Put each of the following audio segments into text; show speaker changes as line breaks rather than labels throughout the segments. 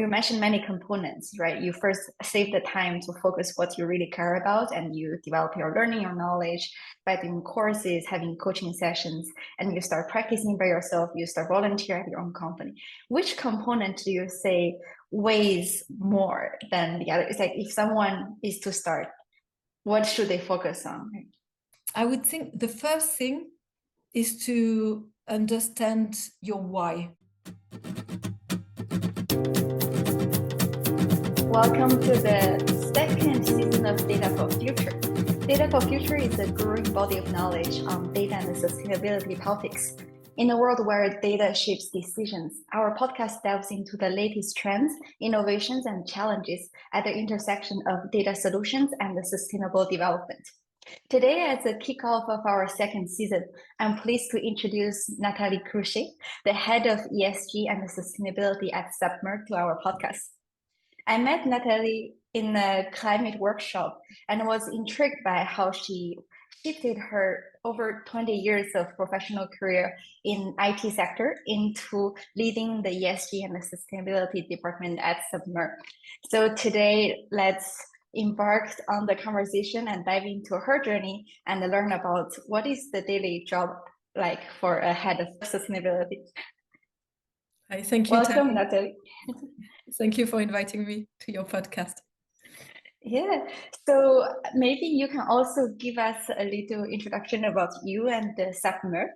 you mentioned many components, right? You first save the time to focus what you really care about, and you develop your learning, your knowledge by doing courses, having coaching sessions, and you start practicing by yourself. You start volunteer at your own company. Which component do you say weighs more than the other? It's like if someone is to start, what should they focus on?
I would think the first thing is to understand your why.
Welcome to the second season of Data for Future. Data for Future is a growing body of knowledge on data and sustainability topics. In a world where data shapes decisions, our podcast delves into the latest trends, innovations, and challenges at the intersection of data solutions and the sustainable development. Today, as a kickoff of our second season, I'm pleased to introduce Nathalie Cruchet, the head of ESG and Sustainability at Submer, to our podcast. I met Nathalie in a climate workshop and was intrigued by how she shifted her over 20 years of professional career in IT sector into leading the ESG and the sustainability department at Submer. So today, let's embark on the conversation and dive into her journey and learn about what is the daily job like for a head of sustainability.
Hi, thank you.
Welcome, Nathalie.
Thank you for inviting me to your podcast.
Yeah, so maybe you can also give us a little introduction about you and Submer.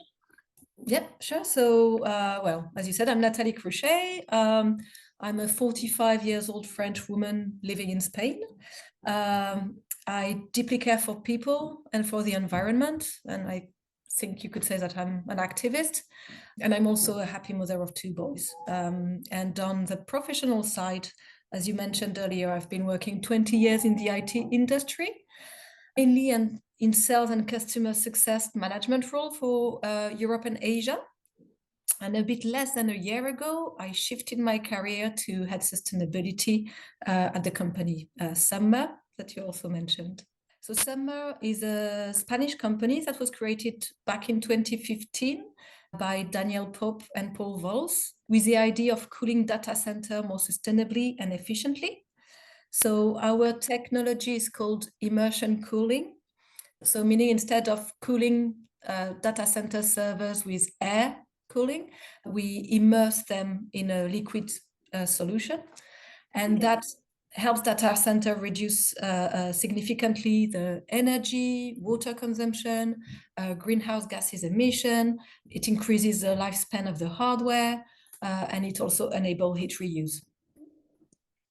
Yeah, sure. So, well, as you said, I'm Nathalie Cruchet. I'm a 45 years old French woman living in Spain. I deeply care for people and for the environment, and I think you could say that I'm an activist. And I'm also a happy mother of two boys. And on the professional side, as you mentioned earlier, I've been working 20 years in the IT industry, mainly in sales and customer success management role for Europe and Asia. And a bit less than a year ago, I shifted my career to head sustainability at the company Submer, that you also mentioned. So Submer is a Spanish company that was created back in 2015 by Daniel Pope and Paul Vols with the idea of cooling data center more sustainably and efficiently. So our technology is called immersion cooling. So meaning instead of cooling data center servers with air cooling, we immerse them in a liquid solution. And that helps data center reduce significantly the energy, water consumption, greenhouse gases emission. It increases the lifespan of the hardware, and it also enables heat reuse.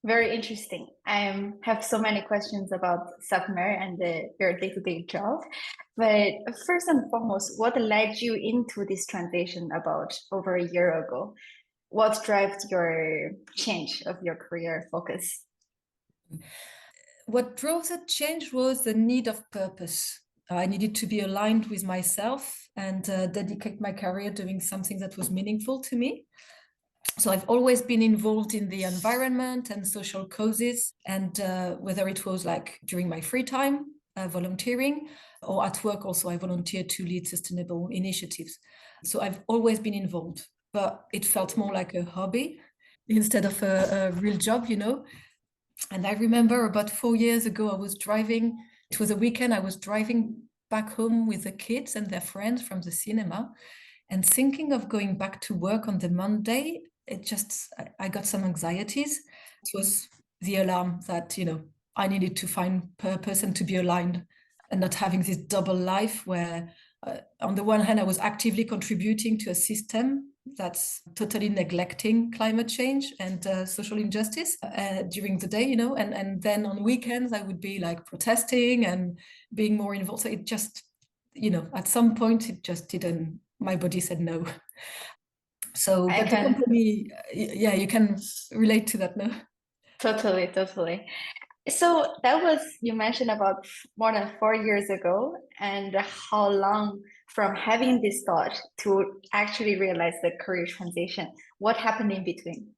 Very interesting. I have so many questions about Submer and your day-to-day job. But first and foremost, what led you into this transition about over a year ago? What drives your change of your career focus?
What drove that change was the need of purpose. I needed to be aligned with myself and dedicate my career doing something that was meaningful to me. So I've always been involved in the environment and social causes, and whether it was like during my free time, volunteering, or at work also, I volunteered to lead sustainable initiatives. So I've always been involved, but it felt more like a hobby instead of a real job, you know. And I remember about 4 years ago, I was driving, it was a weekend, I was driving back home with the kids and their friends from the cinema and thinking of going back to work on the Monday. I got some anxieties. It was the alarm that, you know, I needed to find purpose and to be aligned and not having this double life where on the one hand, I was actively contributing to a system that's totally neglecting climate change and social injustice during the day, you know, and then on weekends I would be like protesting and being more involved. So it just, you know, at some point it just didn't, my body said no. So, but the company, yeah, you can relate to that, no?
Totally. So that was, you mentioned about more than 4 years ago, and how long from having this thought to actually realize the career transition? What happened in between?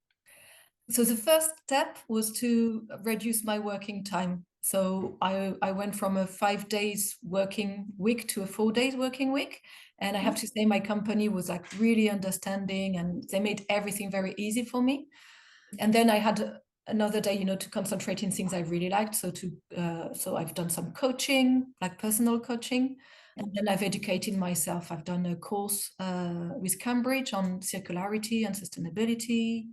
So the first step was to reduce my working time. So I went from a 5 days working week to a 4 days working week. And I have to say my company was like really understanding and they made everything very easy for me. And then I had another day, to concentrate in things I really liked. So I've done some coaching, like personal coaching, and then I've educated myself. I've done a course with Cambridge on circularity and sustainability.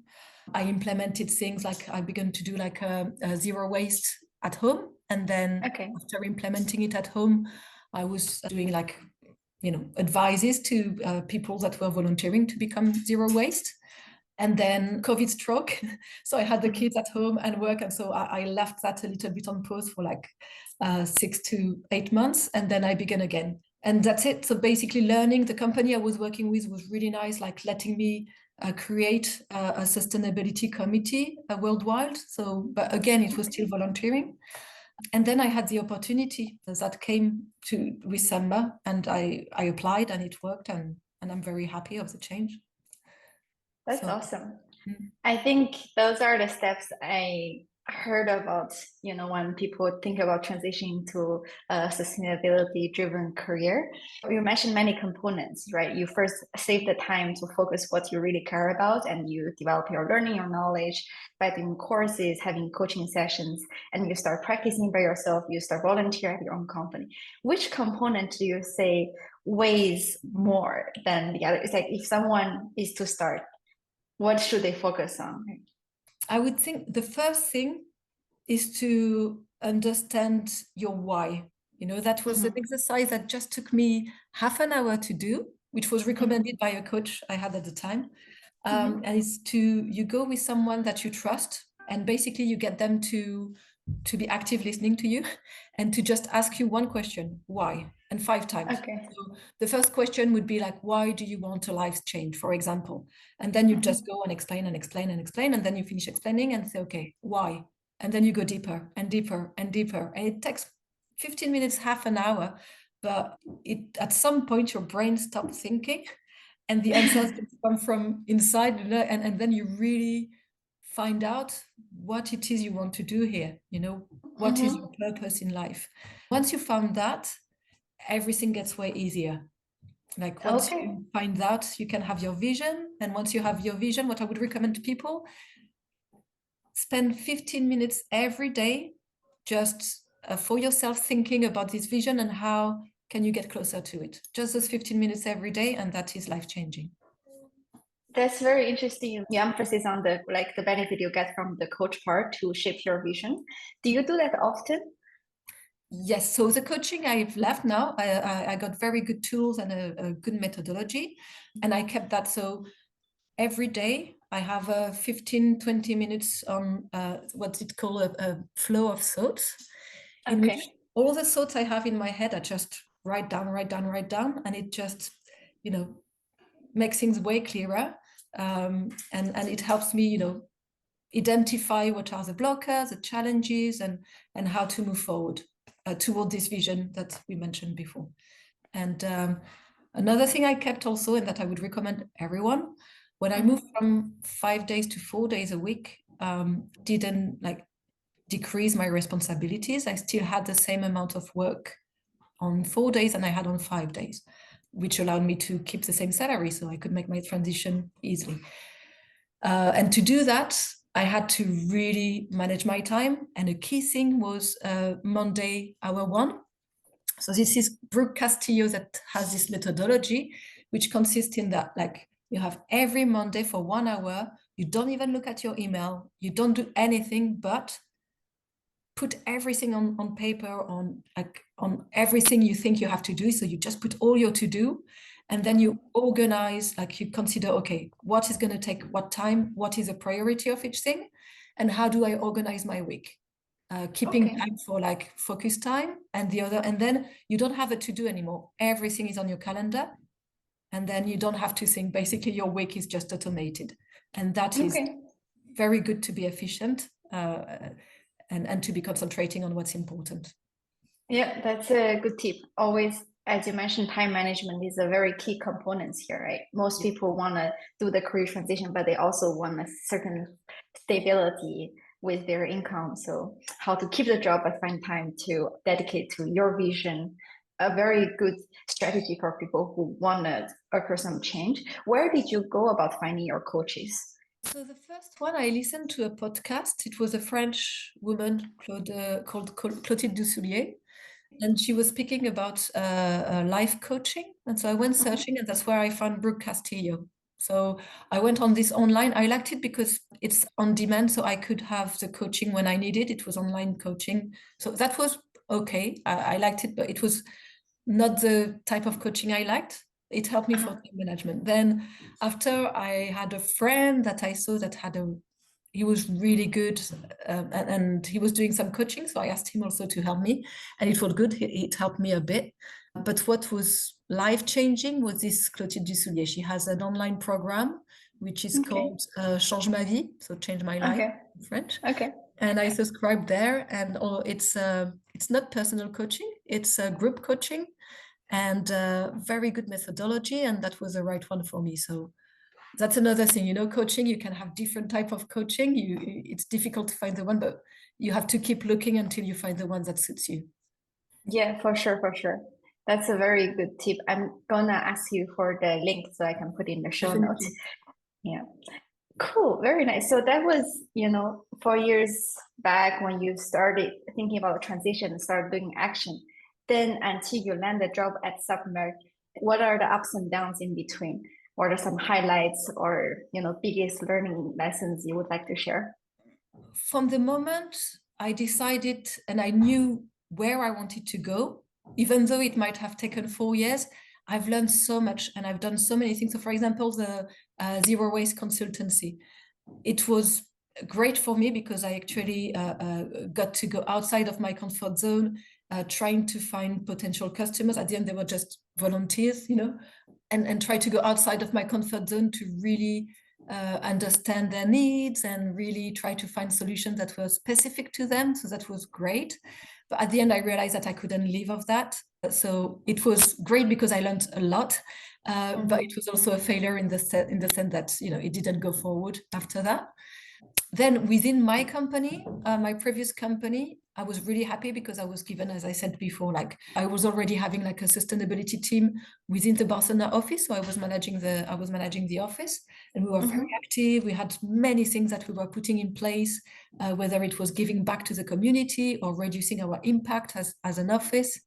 I implemented things like I began to do like a zero waste at home. And then after implementing it at home, I was doing like, advices to people that were volunteering to become zero waste. And then COVID struck. So I had the kids at home and work. And so I left that a little bit on pause for like 6 to 8 months. And then I began again. And that's it. So basically learning, the company I was working with was really nice, like letting me create a sustainability committee worldwide. So, but again, it was still volunteering. And then I had the opportunity that came with Submer, and I applied and it worked, and I'm very happy of the change.
That's awesome. I think those are the steps I heard about, when people think about transitioning to a sustainability-driven career. You mentioned many components, right? You first save the time to focus what you really care about, and you develop your learning, your knowledge by doing courses, having coaching sessions, and you start practicing by yourself, you start volunteering at your own company. Which component do you say weighs more than the other? It's like if someone is to start, what should they focus on?
I would think the first thing is to understand your why. That was an exercise that just took me half an hour to do, which was recommended by a coach I had at the time. And it's you go with someone that you trust, and basically you get them to be active listening to you and to just ask you one question, why, and 5 times. So the first question would be like, why do you want a life change, for example? And then you just go and explain and explain and explain, and then you finish explaining and say, okay, why? And then you go deeper and deeper and deeper. And it takes 15 minutes, half an hour, but at some point your brain stops thinking and the answers come from inside, and then you really find out what it is you want to do here, what is your purpose in life. Once you found that, everything gets way easier. Like once you find that, you can have your vision. And once you have your vision, what I would recommend to people, spend 15 minutes every day just for yourself thinking about this vision and how can you get closer to it. Just those 15 minutes every day, and that is life-changing.
That's very interesting. You emphasize on the benefit you get from the coach part to shape your vision. Do you do that often?
Yes. So the coaching I've left now, I got very good tools and a good methodology, and I kept that. So every day I have 15, 20 minutes on what's it called, a flow of thoughts, in which all the thoughts I have in my head, I just write down, and it just, makes things way clearer. And it helps me, identify what are the blockers, the challenges, and how to move forward toward this vision that we mentioned before. And another thing I kept also, and that I would recommend everyone, when I moved from 5 days to 4 days a week, didn't decrease my responsibilities. I still had the same amount of work on 4 days than I had on 5 days, which allowed me to keep the same salary, so I could make my transition easily. And to do that, I had to really manage my time. And a key thing was Monday, hour 1. So this is Brooke Castillo that has this methodology, which consists in that, you have every Monday for 1 hour, you don't even look at your email, you don't do anything but put everything on paper, on everything you think you have to do. So you just put all your to-do, and then you organize, you consider, okay, what is going to take what time, what is the priority of each thing, and how do I organize my week? Keeping time for focus time and the other, and then you don't have a to-do anymore. Everything is on your calendar, and then you don't have to think. Basically, your week is just automated, and that is very good to be efficient and to be concentrating on what's important.
Yeah, that's a good tip. Always, as you mentioned, time management is a very key component here, right? Most people want to do the career transition, but they also want a certain stability with their income. So how to keep the job but find time to dedicate to your vision, a very good strategy for people who want to occur some change. Where did you go about finding your coaches?
So the first one, I listened to a podcast. It was a French woman called Clotilde Dussoulier, and she was speaking about life coaching. And so I went searching, and that's where I found Brooke Castillo. So I went on this online. I liked it because it's on demand, so I could have the coaching when I needed. It was online coaching, so that was okay. I liked it, but it was not the type of coaching I liked. It helped me for time management. Then after, I had a friend that I saw that he was really good, and he was doing some coaching. So I asked him also to help me, and it was good. It helped me a bit. But what was life-changing was this Clotilde Dussoulier. She has an online program which is called Change ma vie, so change my life in French. And I subscribed there, and it's not personal coaching, it's group coaching, and very good methodology, and that was the right one for me. So that's another thing, you know, coaching, you can have different type of coaching. It's difficult to find the one, but you have to keep looking until you find the one that suits you.
Yeah, for sure, for sure. That's a very good tip. I'm gonna ask you for the link so I can put in the show notes. Yeah. Cool, very nice. So that was, 4 years back when you started thinking about the transition and started doing action. Then until you land the job at Submer, what are the ups and downs in between? What are some highlights or, biggest learning lessons you would like to share?
From the moment I decided and I knew where I wanted to go, even though it might have taken 4 years, I've learned so much and I've done so many things. So for example, the zero waste consultancy, it was great for me because I actually got to go outside of my comfort zone, trying to find potential customers. At the end, they were just volunteers, you know, and try to go outside of my comfort zone to really understand their needs and really try to find solutions that were specific to them. So that was great. But at the end, I realized that I couldn't live off that. So it was great because I learned a lot, but it was also a failure in the sense that, you know, it didn't go forward after that. Then within my company, my previous company, I was really happy because I was given, as I said before, like I was already having like a sustainability team within the Barcelona office. So I was managing the office, and we were very active. We had many things that we were putting in place, whether it was giving back to the community or reducing our impact as an office.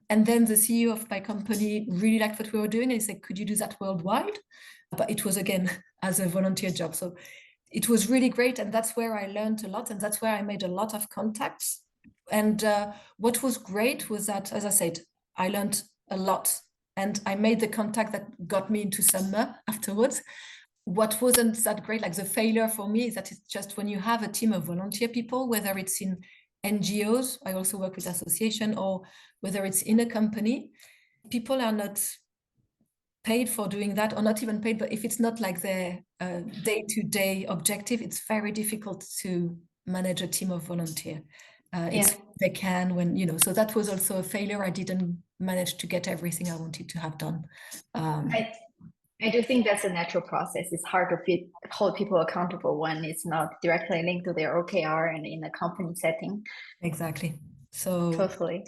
And then the CEO of my company really liked what we were doing, and he said, "Could you do that worldwide?" But it was again as a volunteer job. So it was really great, and that's where I learned a lot, and that's where I made a lot of contacts. And what was great was that, as I said, I learned a lot, and I made the contact that got me into Submer afterwards. What wasn't that great, like the failure for me, is that it's just when you have a team of volunteer people, whether it's in NGOs, I also work with association, or whether it's in a company, people are not paid for doing that, or not even paid, but if it's not like their day-to-day objective, it's very difficult to manage a team of volunteer. It's they can when, you know, so that was also a failure. I didn't manage to get everything I wanted to have done.
I do think that's a natural process. It's hard to hold people accountable when it's not directly linked to their OKR and in a company setting.
Exactly. So
totally.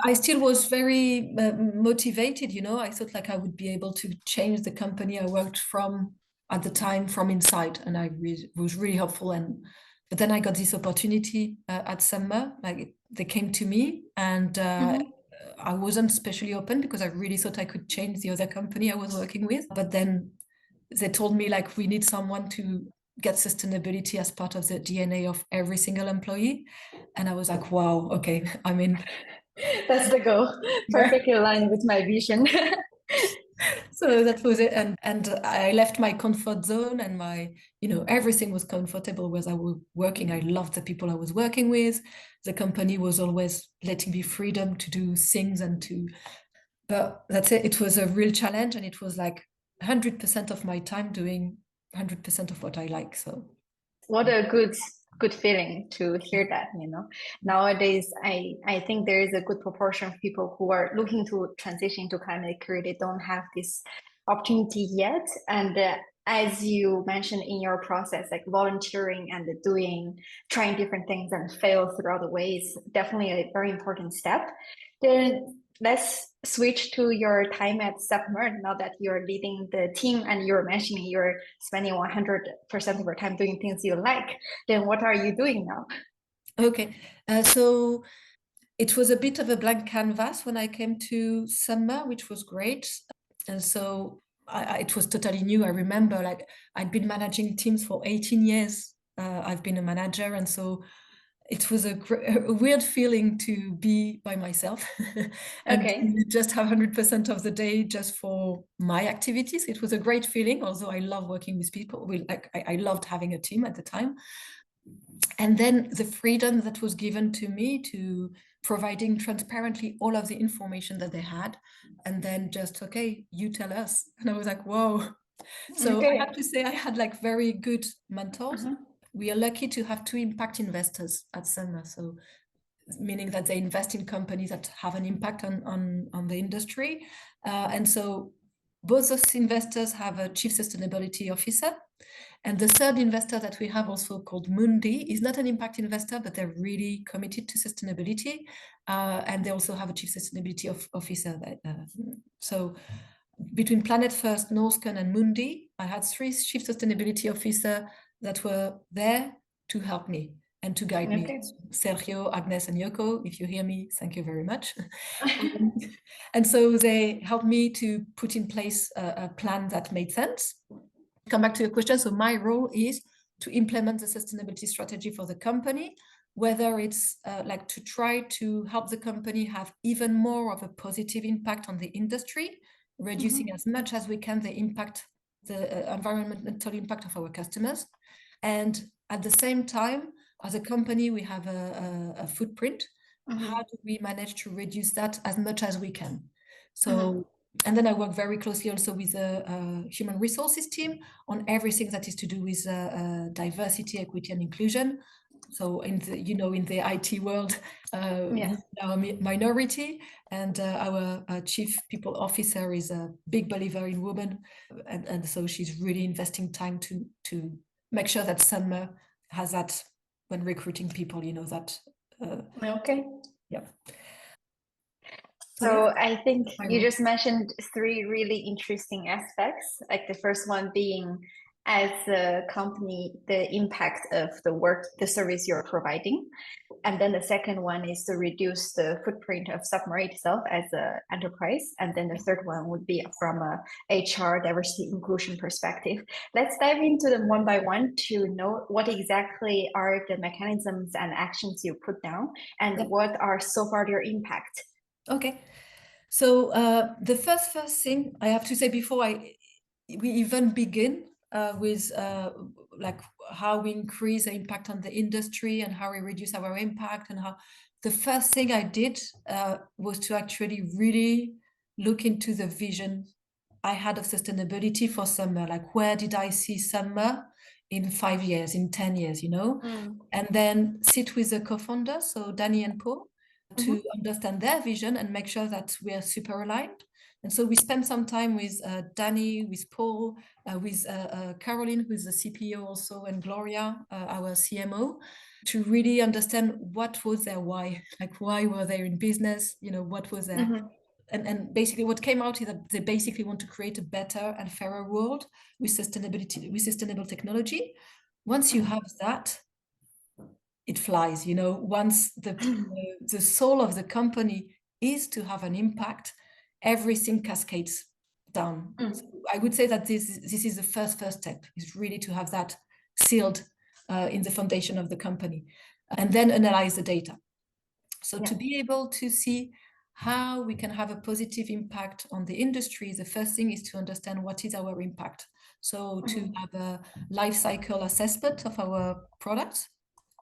I still was very motivated, you know. I thought like I would be able to change the company I worked from at the time from inside, and I was really hopeful. But then I got this opportunity at Submer. Like they came to me, and I wasn't especially open because I really thought I could change the other company I was working with. But then they told me like, we need someone to get sustainability as part of the DNA of every single employee. And I was like, wow, okay. I mean,
that's the goal. Perfectly aligned with my vision.
So that was it. And I left my comfort zone, and my, you know, everything was comfortable where I was working. I loved the people I was working with. The company was always letting me freedom to do things but that's it. It was a real challenge, and it was like 100% of my time doing 100% of what I like. So
what a good feeling to hear that, you know. Nowadays, I think there is a good proportion of people who are looking to transition to climate career. They don't have this opportunity yet. And as you mentioned in your process, like volunteering and trying different things and fail throughout the way is definitely a very important step. Then Let's switch to your time at Submer. Now that you're leading the team and you're mentioning you're spending 100% of your time doing things you like, then what are you doing now?
Okay, so it was a bit of a blank canvas when I came to Submer, which was great. And so it was totally new. I remember like I'd been managing teams for 18 years. I've been a manager. And so it was a weird feeling to be by myself and
Okay.
to just have 100% of the day just for my activities. It was a great feeling, although I love working with people. I loved having a team at the time. And then the freedom that was given to me to providing transparently all of the information that they had, and then just, okay, you tell us. And I was like, whoa. So I
Okay.
have to say I had like very good mentors.
Mhm.
We are lucky to have two impact investors at Submer. So meaning that they invest in companies that have an impact on the industry. And so both those investors have a chief sustainability officer. And the third investor that we have also called Mundi is not an impact investor, but they're really committed to sustainability. And they also have a chief sustainability officer. So between Planet First, Norscan, and Mundi, I had three chief sustainability officers that were there to help me and to guide me.
Okay.
Sergio, Agnes, and Yoko, if you hear me, thank you very much. And so they helped me to put in place a plan that made sense. Come back to your question. So my role is to implement the sustainability strategy for the company, whether it's like to try to help the company have even more of a positive impact on the industry, reducing as much as we can the impact, the environmental impact of our customers. And at the same time, as a company, we have a footprint. How do we manage to reduce that as much as we can? So, and then I work very closely also with the human resources team on everything that is to do with diversity, equity, and inclusion. So in the, in the IT world,
Yes.
we are a minority, and our chief people officer is a big believer in women, and so she's really investing time to make sure that Submer has that when recruiting people, that.
Okay.
Yeah. So yeah,
So I think
my
you
role.
just mentioned three really interesting aspects. Like the first one being, as a company, the impact of the work, the service you're providing. And then the second one is to reduce the footprint of Submer itself as an enterprise. And then the third one would be from a HR diversity inclusion perspective. Let's dive into them one by one to know what exactly are the mechanisms and actions you put down and
Yeah.
what are so far their impact.
Okay. So the first thing I have to say before we even begin with like how we increase the impact on the industry and how we reduce our impact and how the first thing I did was to actually really look into the vision I had of sustainability for Submer. Like, where did I see Submer in 5 years, in 10 years, and then sit with the co-founders, so Danny and Paul, to understand their vision and make sure that we are super aligned. And so we spent some time with Danny, with Paul, with Caroline, who's the CPO also, and Gloria, our CMO, to really understand what was their why, like why were they in business, what was their, and basically what came out is that they basically want to create a better and fairer world with sustainability, with sustainable technology. Once you have that, it flies, once the soul of the company is to have an impact, everything cascades down. So I would say that this is the first step, is really to have that sealed in the foundation of the company, and then analyze the data. So to be able to see how we can have a positive impact on the industry, the first thing is to understand what is our impact. So to have a life cycle assessment of our products,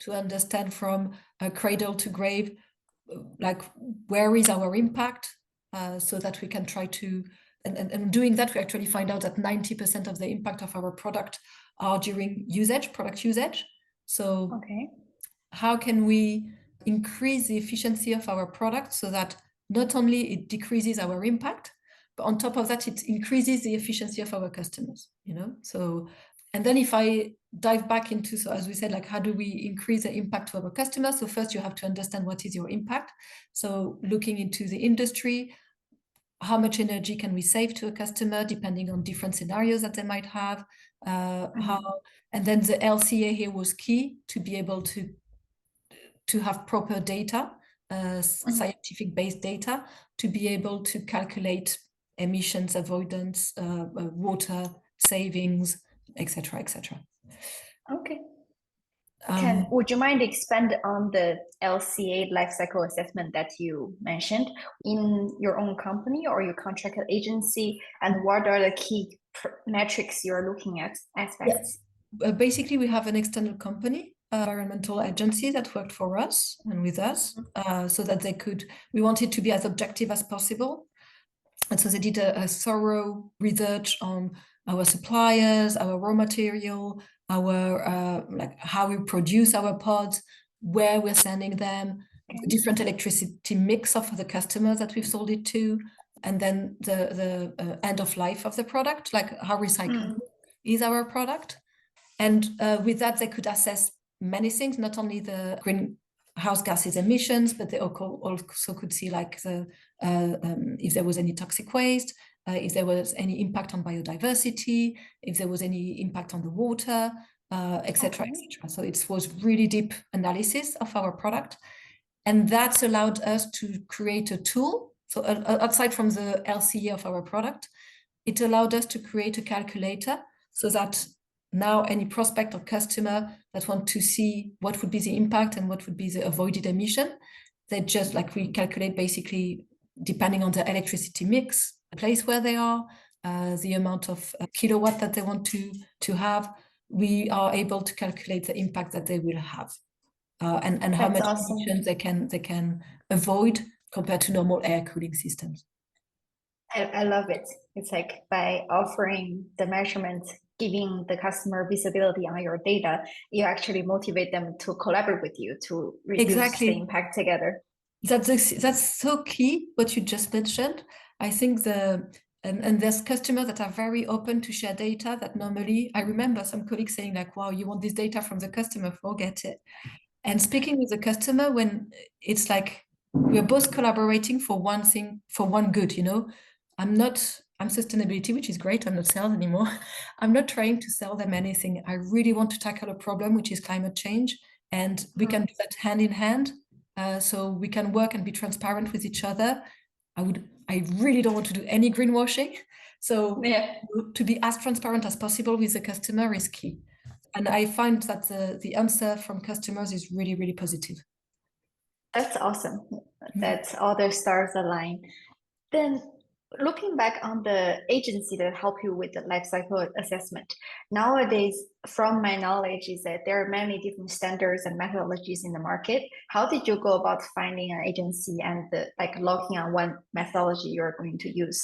to understand from cradle to grave, like where is our impact, so that we can try to, and doing that, we actually find out that 90% of the impact of our product are during product usage. So how can we increase the efficiency of our product so that not only it decreases our impact, but on top of that, it increases the efficiency of our customers, So, and then if I dive back into, so as we said, like how do we increase the impact to our customers? So first you have to understand what is your impact. So looking into the industry, how much energy can we save to a customer depending on different scenarios that they might have, and then the LCA here was key to be able to have proper data, scientific based data, to be able to calculate emissions avoidance, water savings, etc., etc.
Okay. Would you mind expand on the LCA life cycle assessment that you mentioned in your own company or your contracted agency, and what are the key metrics you're looking at aspects?
Yes. Basically, we have an external company, environmental agency that worked for us and with us, so that we wanted to be as objective as possible. And so they did a thorough research on our suppliers, our raw material, our like how we produce our pods, where we're sending them, different electricity mix of the customers that we've sold it to, and then the end of life of the product, like how recyclable is our product. And with that, they could assess many things, not only the greenhouse gases emissions, but they also could see like if there was any toxic waste, if there was any impact on biodiversity, if there was any impact on the water, etc., etc. So it was really deep analysis of our product. And that's allowed us to create a tool. So outside from the LCA of our product, it allowed us to create a calculator so that now any prospect or customer that want to see what would be the impact and what would be the avoided emission, they just like we calculate basically depending on the electricity mix, the place where they are, the amount of kilowatt that they want to have, we are able to calculate the impact that they will have, and how much emissions they can avoid compared to normal air cooling systems.
I love it. It's like by offering the measurements, giving the customer visibility on your data, you actually motivate them to collaborate with you to reduce the impact together.
That's so key, what you just mentioned. I think and there's customers that are very open to share data that normally, I remember some colleagues saying like, wow, you want this data from the customer, forget it. And speaking with the customer, when it's like, we're both collaborating for one thing, for one good, you know, I'm sustainability, which is great. I'm not sales anymore. I'm not trying to sell them anything. I really want to tackle a problem, which is climate change. And we can do that hand in hand. So we can work and be transparent with each other. I really don't want to do any greenwashing. So to be as transparent as possible with the customer is key. And I find that the answer from customers is really, really positive.
That's awesome. That's all the stars align. Then looking back on the agency that help you with the life cycle assessment, nowadays, from my knowledge, is that there are many different standards and methodologies in the market. How did you go about finding an agency and locking on one methodology you're going to use?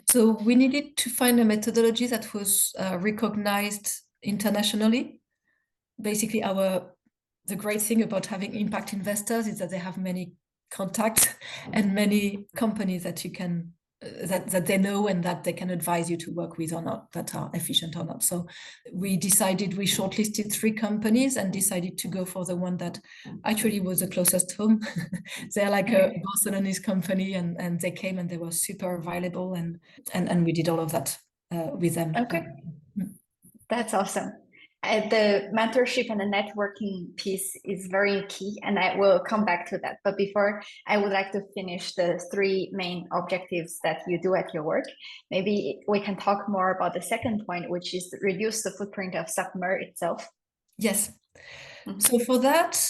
So we needed to find a methodology that was recognized internationally. Basically, the great thing about having impact investors is that they have many contacts and many companies that you can that they know and that they can advise you to work with or not, that are efficient or not. So we shortlisted 3 companies and decided to go for the one that actually was the closest home. They're like a Barcelonese company, and they came and they were super available, and we did all of that with them.
Okay. That's awesome. The mentorship and the networking piece is very key, and I will come back to that. But before, I would like to finish the 3 main objectives that you do at your work. Maybe we can talk more about the second point, which is reduce the footprint of Submer itself.
Yes. So for that,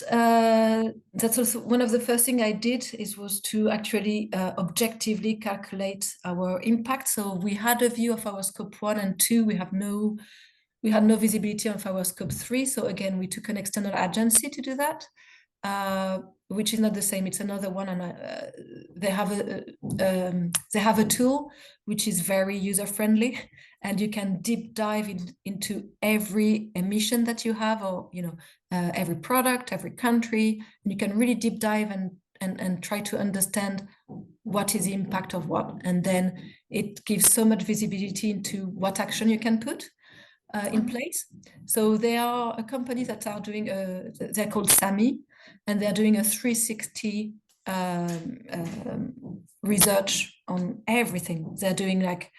that's also one of the first things I did was to actually objectively calculate our impact. So we had a view of our scope 1 and 2. We had no visibility of our scope 3. So again, we took an external agency to do that, which is not the same. It's another one, and they have a tool which is very user friendly, and you can deep dive into every emission that you have, or every product, every country, and you can really deep dive and try to understand what is the impact of what, and then it gives so much visibility into what action you can put. in place. So there are companies that are doing they're called SAMI, and they're doing a 360 research on everything. They're doing like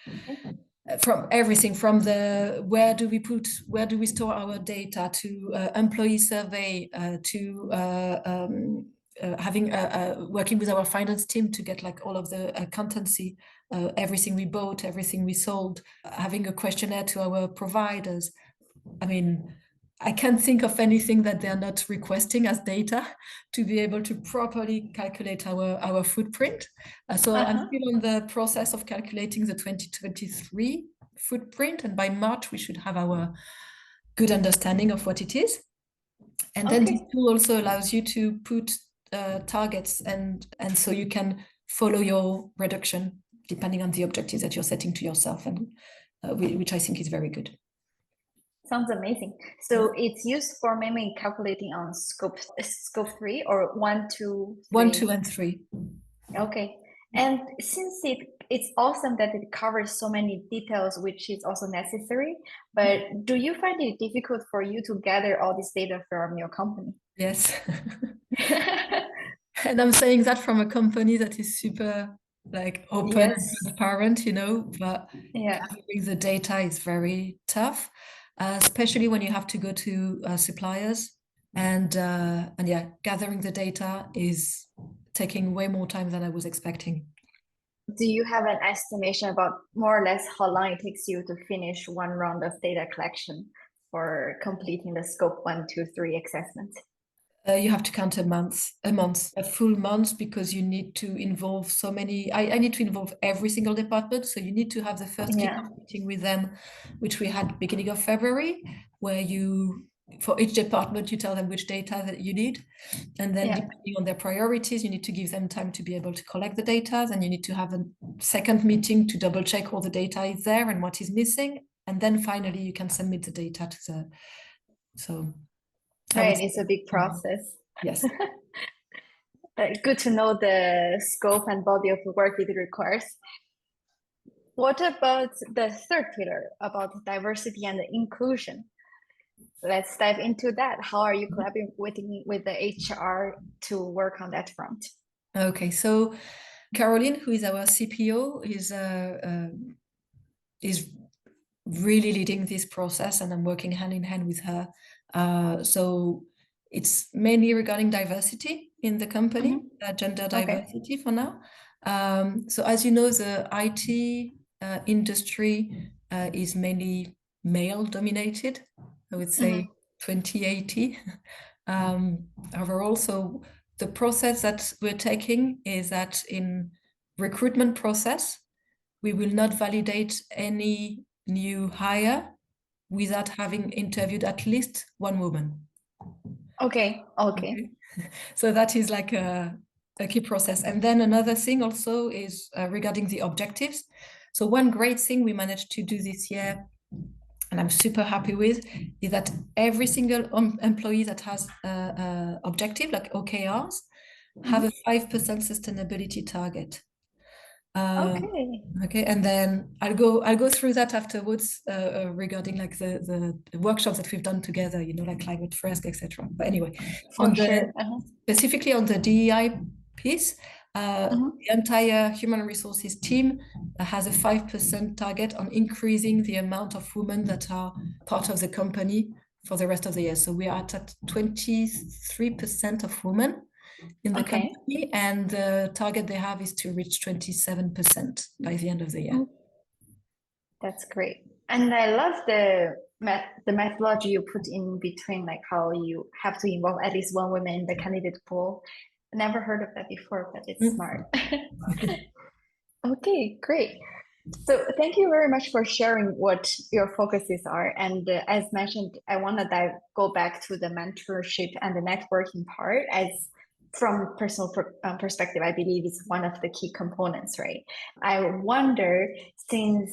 from everything from the where do we store our data to employee survey to having working with our finance team to get like all of the accountancy, everything we bought, everything we sold, having a questionnaire to our providers. I mean, I can't think of anything that they're not requesting as data to be able to properly calculate our footprint. So I'm still on the process of calculating the 2023 footprint, and by March we should have our good understanding of what it is. And then this tool also allows you to put targets, and so you can follow your reduction depending on the objectives that you're setting to yourself, and which I think is very good.
Sounds amazing. So it's used for mainly calculating on scope 3 or 1, 2, 3?
1, 2, and 3.
Okay. And since it's awesome that it covers so many details, which is also necessary, but do you find it difficult for you to gather all this data from your company?
Yes. And I'm saying that from a company that is super like open and transparent, you know, but gathering the data is very tough, especially when you have to go to suppliers, and yeah, gathering the data is taking way more time than I was expecting.
Do you have an estimation about more or less how long it takes you to finish one round of data collection for completing the scope 1, 2, 3 assessment?
You have to count a full month, because you need to involve so many. I need to involve every single department. So you need to have the first kickoff meeting with them, which we had beginning of February, where for each department, you tell them which data that you need. And then depending on their priorities, you need to give them time to be able to collect the data. Then you need to have a second meeting to double check all the data is there and what is missing. And then finally, you can submit the data to the,
Right, it's a big process.
Yes.
Good to know the scope and body of the work it requires. What about the third pillar about diversity and inclusion? Let's dive into that. How are you collaborating with the HR to work on that front?
Okay, so Caroline, who is our CPO, is really leading this process, and I'm working hand in hand with her. So it's mainly regarding diversity in the company, gender diversity for now. So as you know, the IT industry is mainly male dominated, I would say 2080 overall. So the process that we're taking is that in recruitment process, we will not validate any new hire without having interviewed at least one woman.
Okay.
So that is like a key process. And then another thing also is regarding the objectives. So one great thing we managed to do this year, and I'm super happy with, is that every single employee that has objective, like OKRs, have a 5% sustainability target. Okay, and then I'll go through that afterwards regarding like the workshops that we've done together, you know, like climate risk, etc. But anyway, specifically on the DEI piece, the entire human resources team has a 5% target on increasing the amount of women that are part of the company for the rest of the year. So we are at 23% of women in the company, and the target they have is to reach 27% by the end of the year.
That's great. And I love the methodology you put in between, like how you have to involve at least one woman in the candidate pool. I never heard of that before, but it's smart. Okay, great. So thank you very much for sharing what your focuses are. And as mentioned, I want to go back to the mentorship and the networking part, as from personal perspective, I believe it's one of the key components, right? I wonder, since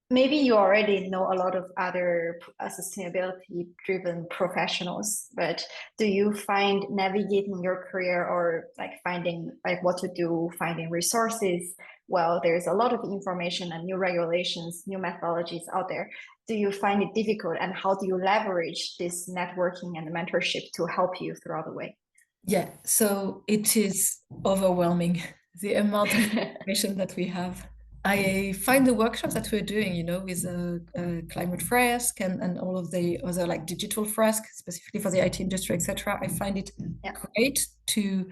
maybe you already know a lot of other sustainability-driven professionals, but do you find navigating your career or like finding like what to do, finding resources? Well, there's a lot of information and new regulations, new methodologies out there. Do you find it difficult, and how do you leverage this networking and mentorship to help you throughout the way?
Yeah, so it is overwhelming, the amount of information that we have. I find the workshops that we're doing, with climate fresk and all of the other like digital fresk, specifically for the IT industry, etc. I find it
Yeah,
great to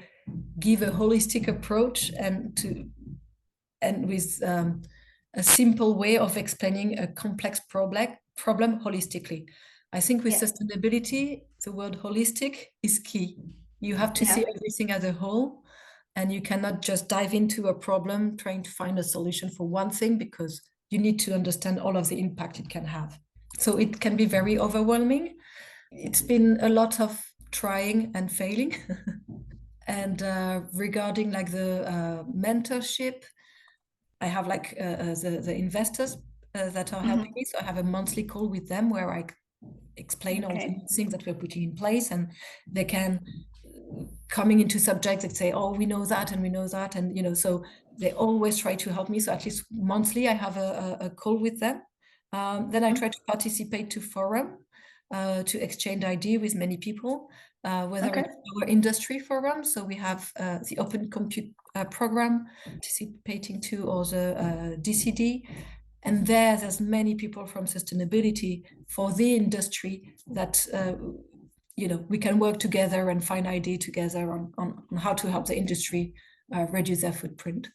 give a holistic approach and with a simple way of explaining a complex problem holistically. I think with
yeah,
sustainability, the word holistic is key. You have to
yeah.
see everything as a whole, and you cannot just dive into a problem trying to find a solution for one thing, because you need to understand all of the impact it can have. So it can be very overwhelming. It's been a lot of trying and failing. And regarding like the mentorship, I have like the investors that are helping
Mhm.
me. So I have a monthly call with them where I explain all the
Okay.
new things that we're putting in place, and they can coming into subjects that say, oh, we know that and we know that, and so they always try to help me. So at least monthly I have a call with them. Then I try
Mhm.
to participate to forum to exchange idea with many people, whether
Okay.
it's our industry forum. So we have the Open Compute program participating to, or the DCD, and there's many people from sustainability for the industry that we can work together and find idea together on how to help the industry reduce their footprint.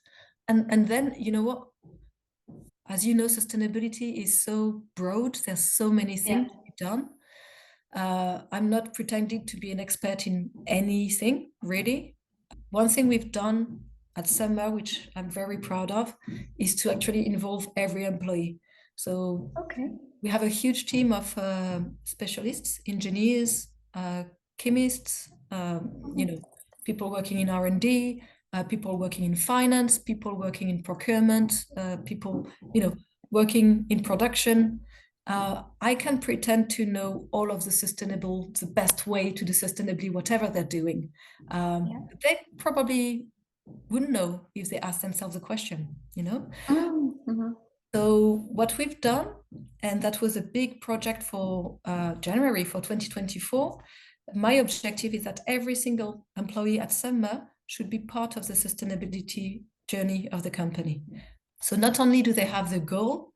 And then what, as you know, sustainability is so broad. There's so many
Yeah.
things to be done. I'm not pretending to be an expert in anything, really. One thing we've done at Submer, which I'm very proud of, is to actually involve every employee. So
Okay.
we have a huge team of specialists, engineers, chemists,
Mhm.
people working in R&D, people working in finance, people working in procurement, people, working in production. I can pretend to know all of the best way to do sustainably whatever they're doing.
Yeah.
They probably wouldn't know if they asked themselves a question.
Mhm.
So what we've done, and that was a big project for January for 2024, my objective is that every single employee at Submer should be part of the sustainability journey of the company. So not only do they have the goal,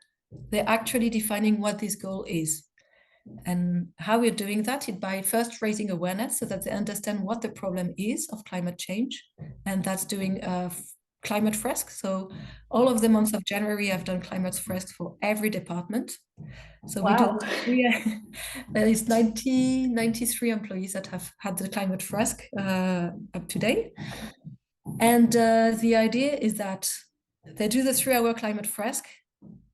they're actually defining what this goal is. And how we're doing that is by first raising awareness so that they understand what the problem is of climate change. And that's doing climate fresk. So all of the months of January, I've done climate fresk for every department. So we do
Wow.
there is 93 employees that have had the climate fresk up to date. And the idea is that they do the 3-hour climate fresk.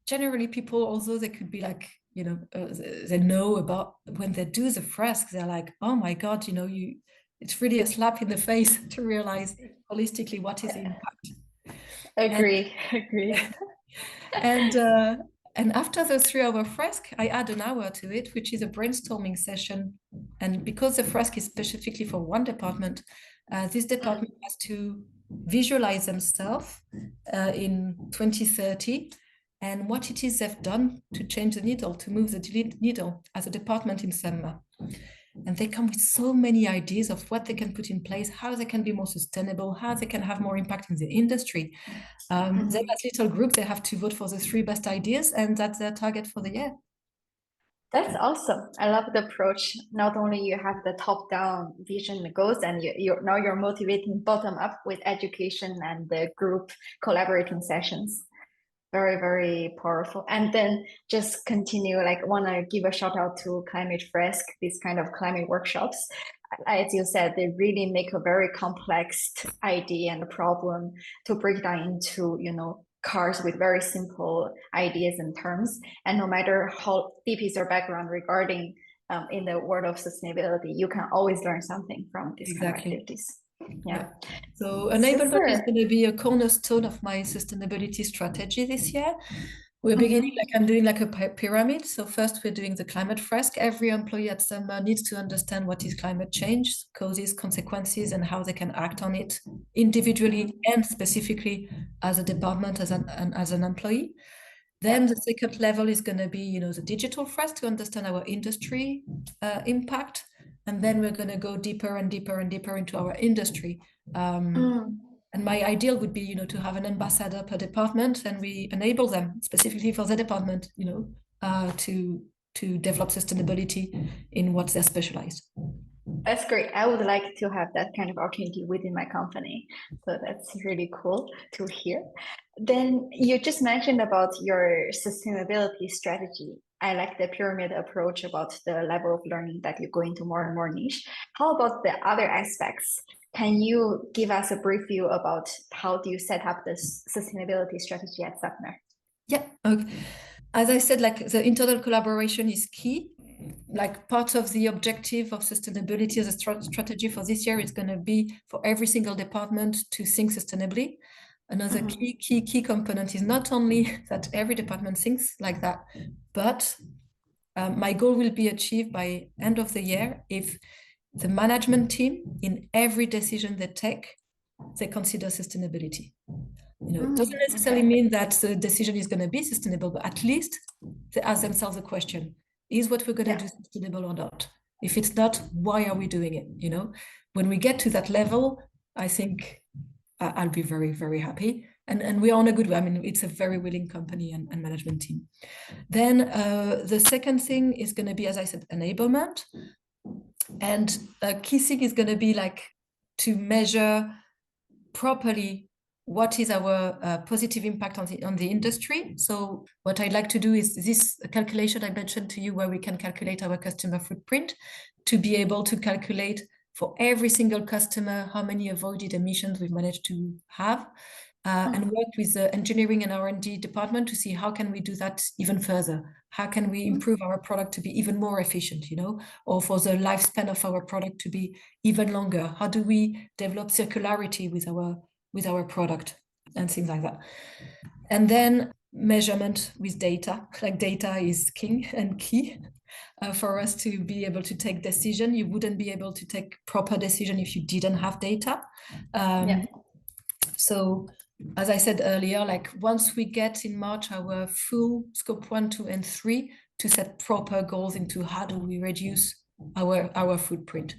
Generally, people, although they could be like, they know about when they do the fresk, they're like, oh my God, it's really a slap in the face to realize holistically what is the impact. And
Agree. Agree.
and uh, and after the 3-hour fresk, I add an hour to it, which is a brainstorming session. And because the fresk is specifically for one department, this
Mm.
department has to visualize themselves in 2030 and what it is they've done to change the needle, to move the needle as a department in Submer. And they come with so many ideas of what they can put in place, how they can be more sustainable, how they can have more impact in the industry. Then
Mhm.
as little group, they have to vote for the 3 best ideas, and that's their target for the year.
That's awesome. I love the approach. Not only you have the top-down vision and goals, and you're motivating bottom up with education and the group collaborating sessions. Very, very powerful. And then just continue, like want to give a shout out to Climate Fresk, these kind of climate workshops. As you said, they really make a very complex idea and problem to break down into, cars with very simple ideas and terms. And no matter how deep is your background regarding in the world of sustainability, you can always learn something from these kind of
Exactly.
activities.
Yeah.
Yeah,
So enablement is
super.
going to be a cornerstone of my sustainability strategy this year. We're beginning,
Mhm.
like I'm doing like a pyramid. So first we're doing the climate fresk. Every employee at Submer needs to understand what is climate change, causes, consequences, and how they can act on it individually and specifically as a department, as an employee. Then
Yeah.
the second level is going to be, the digital fresk to understand our industry impact. And then we're going to go deeper and deeper and deeper into our industry.
Mm.
And my ideal would be, to have an ambassador per department, and we enable them specifically for the department, to develop sustainability in what they're specialized.
That's great. I would like to have that kind of opportunity within my company. So that's really cool to hear. Then you just mentioned about your sustainability strategy. I like the pyramid approach about the level of learning that you go into more and more niche. How about the other aspects? Can you give us a brief view about how do you set up this sustainability strategy at Submer?
Yeah. Okay. As I said, like the internal collaboration is key. Like part of the objective of sustainability as a strategy for this year is going to be for every single department to think sustainably. Another
Mhm.
key component is not only that every department thinks like that, but my goal will be achieved by end of the year if the management team in every decision they take, they consider sustainability. It doesn't necessarily
Okay.
mean that the decision is going to be sustainable, but at least they ask themselves the question, is what we're going to
Yeah.
do sustainable or not? If it's not, why are we doing it? When we get to that level, I think I'll be very, very happy. And we are on a good way. I mean, it's a very willing company and management team. Then the second thing is going to be, as I said, enablement. And a key thing is going to be like to measure properly what is our positive impact on the industry. So what I'd like to do is this calculation I mentioned to you, where we can calculate our customer footprint, to be able to calculate for every single customer how many avoided emissions we've managed to have, and work with the engineering and R&D department to see how can we do that even further. How can we improve our product to be even more efficient, or for the lifespan of our product to be even longer? How do we develop circularity with our product and things like that? And then measurement with data. Like data is king and key for us to be able to take decision. You wouldn't be able to take proper decision if you didn't have data.
Yeah.
So as I said earlier, like once we get in March our full scope 1, 2, and 3 to set proper goals into how do we reduce our footprint,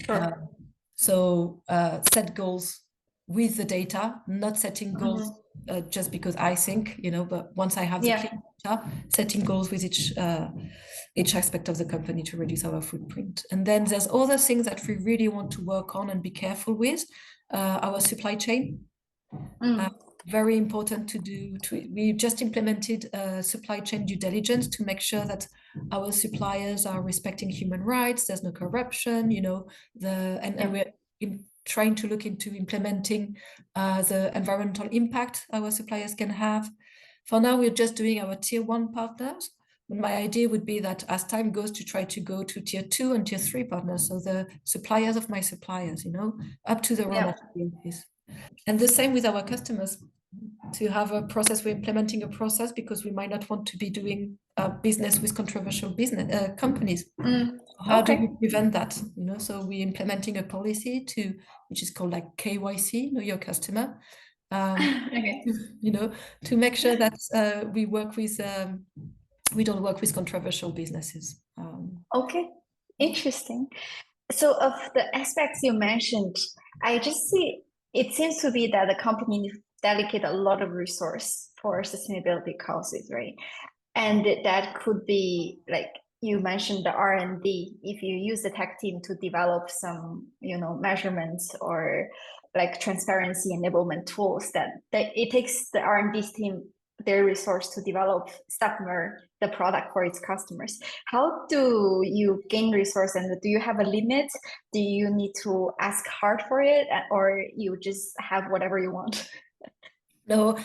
Sure.
Set goals with the data, not setting goals
Mhm.
just because I think, but once I have the
Yeah.
clear data, setting goals with each aspect of the company to reduce our footprint. And then there's other things that we really want to work on and be careful with. Our supply chain,
Mm.
very important to do. We just implemented supply chain due diligence to make sure that our suppliers are respecting human rights. There's no corruption, and
Yeah.
we're trying to look into implementing the environmental impact our suppliers can have. For now, we're just doing our tier 1 partners. My idea would be that as time goes, to try to go to tier 2 and tier 3 partners, so the suppliers of my suppliers, up to the raw
Yeah.
material piece. And the same with our customers, to have a process. We're implementing a process because we might not want to be doing business with controversial business companies.
Mm.
How do we
Okay.
prevent that? So we're implementing a policy which is called like KYC, know your customer,
Okay.
you know, to make sure that we don't work with controversial businesses.
Okay. Interesting. So, of the aspects you mentioned, I just see it seems to be that the company dedicate a lot of resource for sustainability causes, right? And that could be like you mentioned the R&D. If you use the tech team to develop some, measurements or like transparency enablement tools, that it takes the R&D team their resource to develop Submer, the product for its customers. How do you gain resource, and do you have a limit? Do you need to ask hard for it, or you just have whatever you want?
No,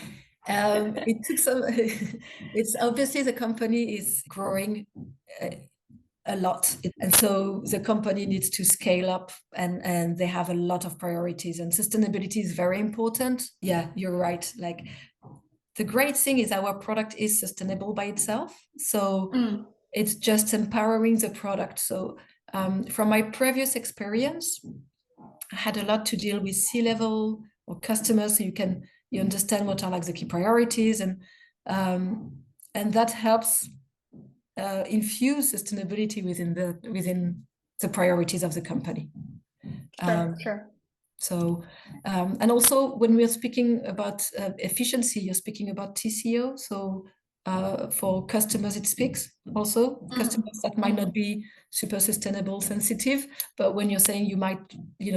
it took some. It's obviously the company is growing a lot, and so the company needs to scale up, and they have a lot of priorities, and sustainability is very important. Yeah, you're right. Like the great thing is our product is sustainable by itself. So it's just empowering the product. So from my previous experience, I had a lot to deal with C-level or customers, so you understand what are like the key priorities, and that helps infuse sustainability within the priorities of the company.
Sure.
So, and also when we're speaking about efficiency, you're speaking about TCO. So for customers, it speaks also customers that might not be super sustainable sensitive, but when you're saying you might,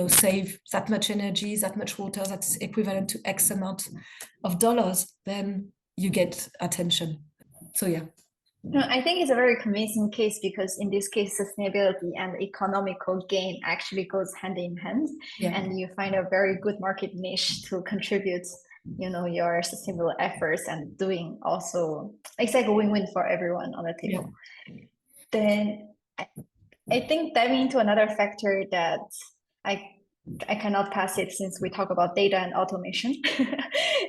save that much energy, that much water, that's equivalent to X amount of dollars, then you get attention. So yeah.
No, I think it's a very convincing case because in this case, sustainability and economical gain actually goes hand in hand, and you find a very good market niche to contribute, your sustainable efforts and doing also, it's like a win-win for everyone on the table. Then I think diving into another factor that I cannot pass it since we talk about data and automation.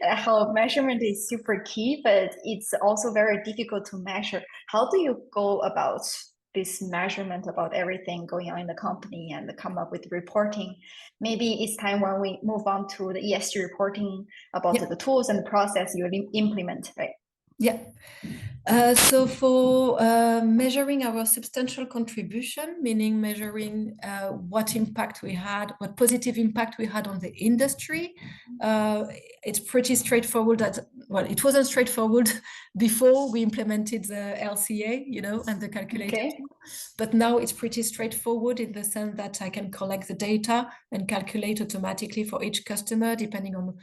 How measurement is super key, but it's also very difficult to measure. How do you go about this measurement about everything going on in the company and come up with reporting? Maybe it's time when we move on to the ESG reporting about the tools and the process you implement, right?
Yeah. So for measuring our substantial contribution, meaning measuring what impact we had, what positive impact we had on the industry, it's pretty straightforward. It wasn't straightforward before we implemented the LCA, and the calculator.
Okay.
But now it's pretty straightforward in the sense that I can collect the data and calculate automatically for each customer, depending on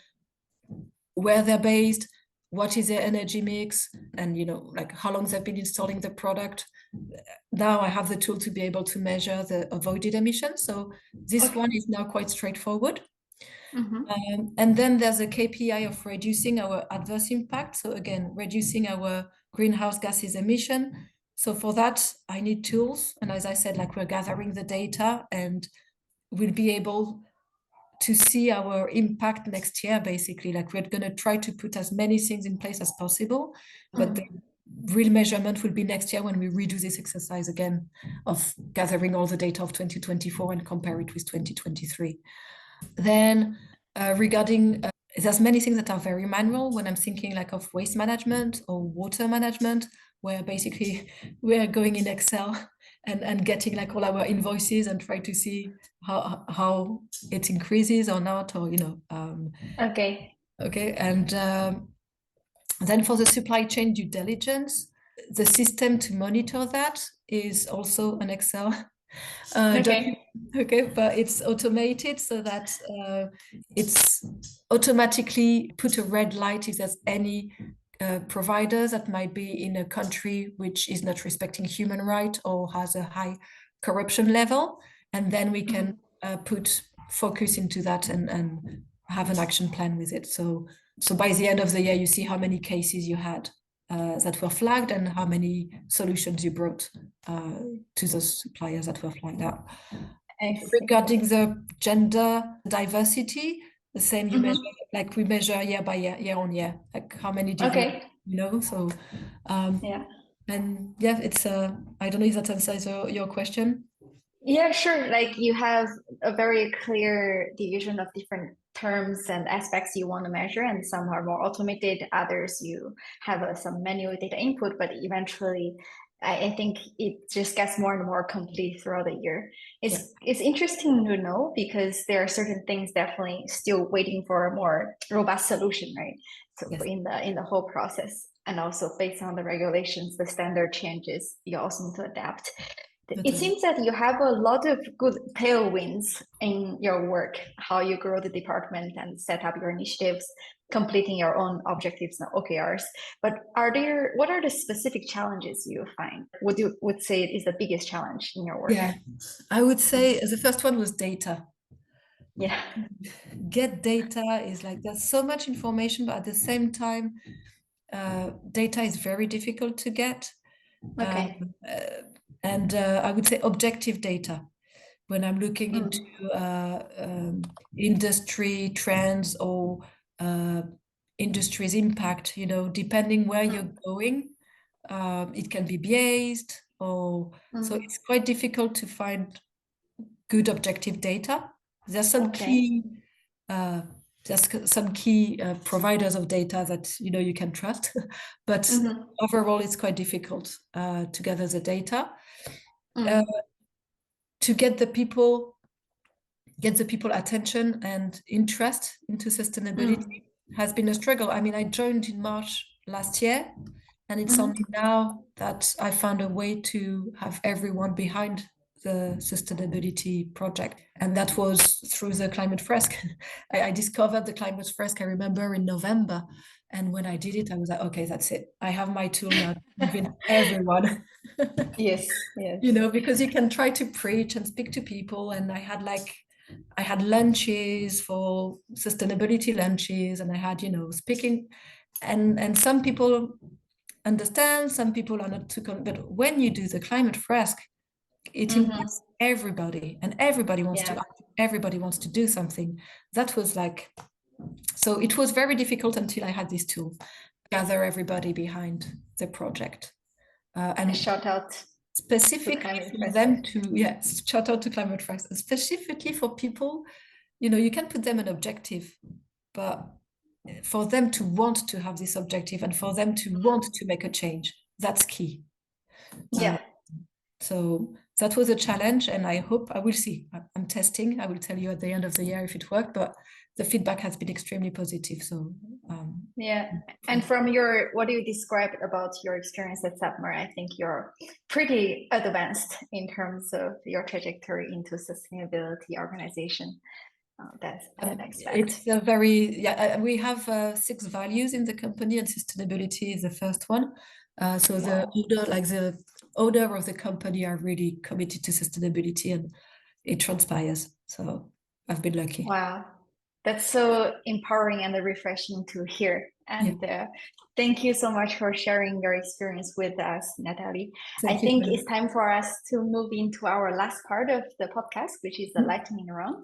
where they're based, what is their energy mix, and like how long they've been installing the product. Now I have the tool to be able to measure the avoided emissions. So this one is now quite straightforward. And then there's a KPI of reducing our adverse impact. So again, reducing our greenhouse gases emission. So for that, I need tools. And as I said, like we're gathering the data and we'll be able to see our impact next year, basically. Like we're going to try to put as many things in place as possible, but the real measurement will be next year when we redo this exercise again of gathering all the data of 2024 and compare it with 2023. Then regarding, there's many things that are very manual when I'm thinking like of waste management or water management, where basically we're going in Excel and getting like all our invoices and try to see how it increases or not, or
Okay.
And then for the supply chain due diligence, the system to monitor that is also an Excel okay, but it's automated so that it's automatically put a red light if there's any providers that might be in a country which is not respecting human rights or has a high corruption level, and then we can put focus into that and have an action plan with it. So by the end of the year, you see how many cases you had that were flagged and how many solutions you brought to those suppliers that were flagged out. Regarding the gender diversity, the same, you measure, like we measure year by year on year, like how many did so and it's I don't know if that answers your question.
Yeah, sure. Like you have a very clear division of different terms and aspects you want to measure, and some are more automated, others you have some manual data input, but eventually I think it just gets more and more complete throughout the year. It's interesting to know because there are certain things definitely still waiting for a more robust solution, right? So in the whole process, and also based on the regulations, the standard changes, you also need to adapt. It seems that you have a lot of good tailwinds in your work, how you grow the department and set up your initiatives, completing your own objectives and OKRs. But what are the specific challenges you find? What you would say is the biggest challenge in your work?
Yeah, I would say the first one was data.
Yeah.
Get data is like, there's so much information, but at the same time, data is very difficult to get.
Okay.
And I would say objective data. When I'm looking into industry trends or industry's impact, depending where you're going, it can be biased, or so it's quite difficult to find good objective data. There's some key providers of data that you can trust, but overall it's quite difficult to gather the data. To get the people attention and interest into sustainability has been a struggle. I mean, I joined in March last year, and it's only now that I found a way to have everyone behind the sustainability project. And that was through the climate fresk. I discovered the climate fresk, I remember, in November. And when I did it, I was like, okay, that's it. I have my tool now to convince everyone.
Yes.
Because you can try to preach and speak to people. And I had lunches for sustainability lunches, and I had, speaking, and some people understand, some people are not too but when you do the climate fresk, it impacts everybody, and everybody wants to act, everybody wants to do something. That was so it was very difficult until I had this tool, gather everybody behind the project,
and shout out
specifically for them shout out to climate fresk, specifically for people, you can put them an objective, but for them to want to have this objective and for them to want to make a change, that's key. So that was a challenge, and I hope, I will see, I'm testing, I will tell you at the end of the year if it worked, but the feedback has been extremely positive. So
and from what you described about your experience at Submer, I think you're pretty advanced in terms of your trajectory into sustainability organization. That's an expect.
It's a very, we have 6 values in the company, and sustainability is the first one. So the order of the company are really committed to sustainability, and it transpires. So I've been lucky.
Wow, that's so empowering and refreshing to hear. And thank you so much for sharing your experience with us, Nathalie. I think it's time for us to move into our last part of the podcast, which is the lightning round.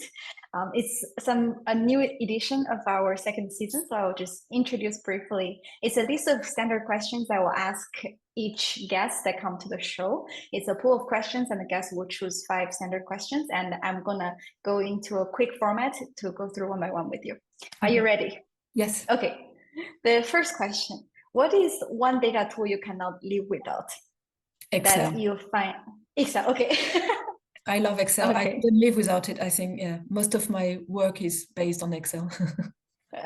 It's a new edition of our second season, so I'll just introduce briefly. It's a list of standard questions I will ask each guest that come to the show. It's a pool of questions, and the guest will choose 5 standard questions, and I'm gonna go into a quick format to go through one by one with you. Are you ready?
Yes.
Okay. The first question: what is one data tool you cannot live without?
Excel.
That you find Excel. Okay.
I love Excel. I couldn't live without it. I think most of my work is based on Excel.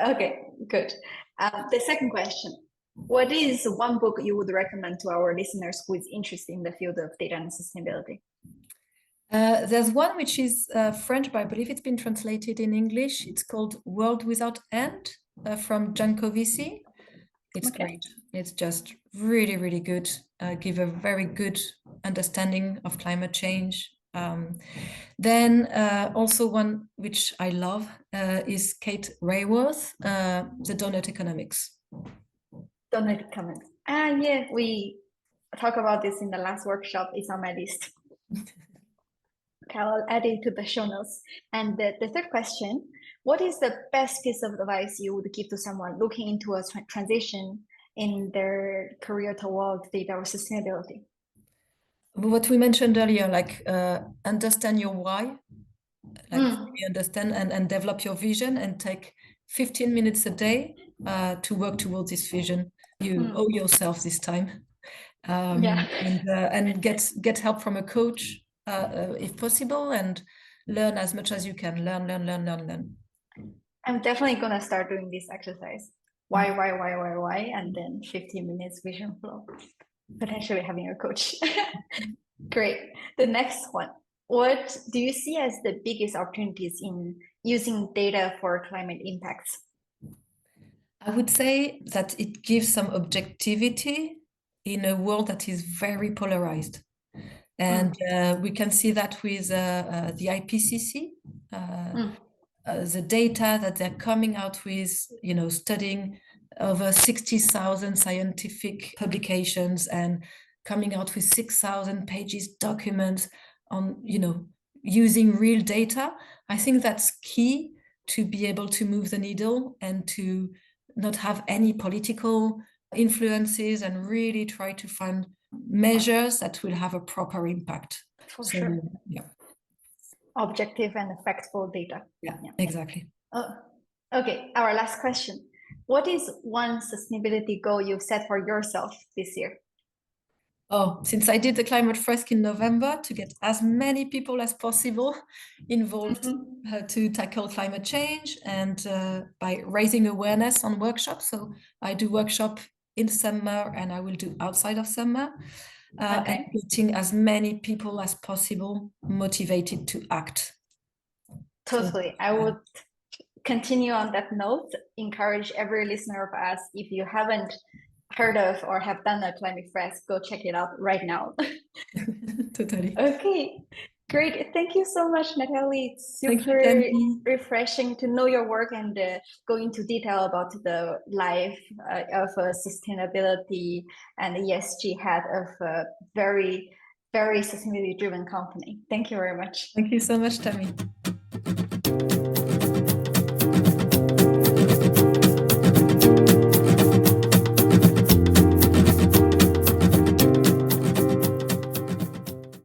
Okay, good. The second question: what is one book you would recommend to our listeners who is interested in the field of data and sustainability?
There's one which is French, but I believe it's been translated in English. It's called World Without End, from Jankovici. It's great. It's just really, really good. Give a very good understanding of climate change. Then also one which I love is Kate Raworth, The Donut Economics.
Donut Economics. Yeah, we talked about this in the last workshop. It's on my list. Okay, I'll add it to the show notes. And the third question: what is the best piece of advice you would give to someone looking into a transition in their career toward data or sustainability?
What we mentioned earlier, understand your why, really understand and develop your vision, and take 15 minutes a day to work towards this vision. You owe yourself this time. And get help from a coach if possible, and learn as much as you can. Learn.
I'm definitely gonna start doing this exercise. Why, and then 15 minutes vision flow. Potentially having a coach. Great. The next one: what do you see as the biggest opportunities in using data for climate impacts?
I would say that it gives some objectivity in a world that is very polarized. And we can see that with the IPCC, the data that they're coming out with, studying over 60,000 scientific publications and coming out with 6,000 pages documents on, using real data. I think that's key to be able to move the needle and to not have any political influences, and really try to find measures that will have a proper impact.
For sure.
Yeah.
Objective and factful data.
Yeah, exactly.
Okay, our last question. What is one sustainability goal you've set for yourself this year?
Oh, since I did the climate fresk in November, to get as many people as possible involved to tackle climate change, and by raising awareness on workshops. So I do workshop in Submer, and I will do outside of Submer, and getting as many people as possible motivated to act.
Totally. I would continue on that note, encourage every listener of us, if you haven't heard of or have done a climate fresk, go check it out right now.
Totally.
Okay, great. Thank you so much, Nathalie. It's super refreshing to know your work and go into detail about the life of a sustainability and ESG head of a very, very sustainability driven company. Thank you very much.
Thank you so much, Tammy.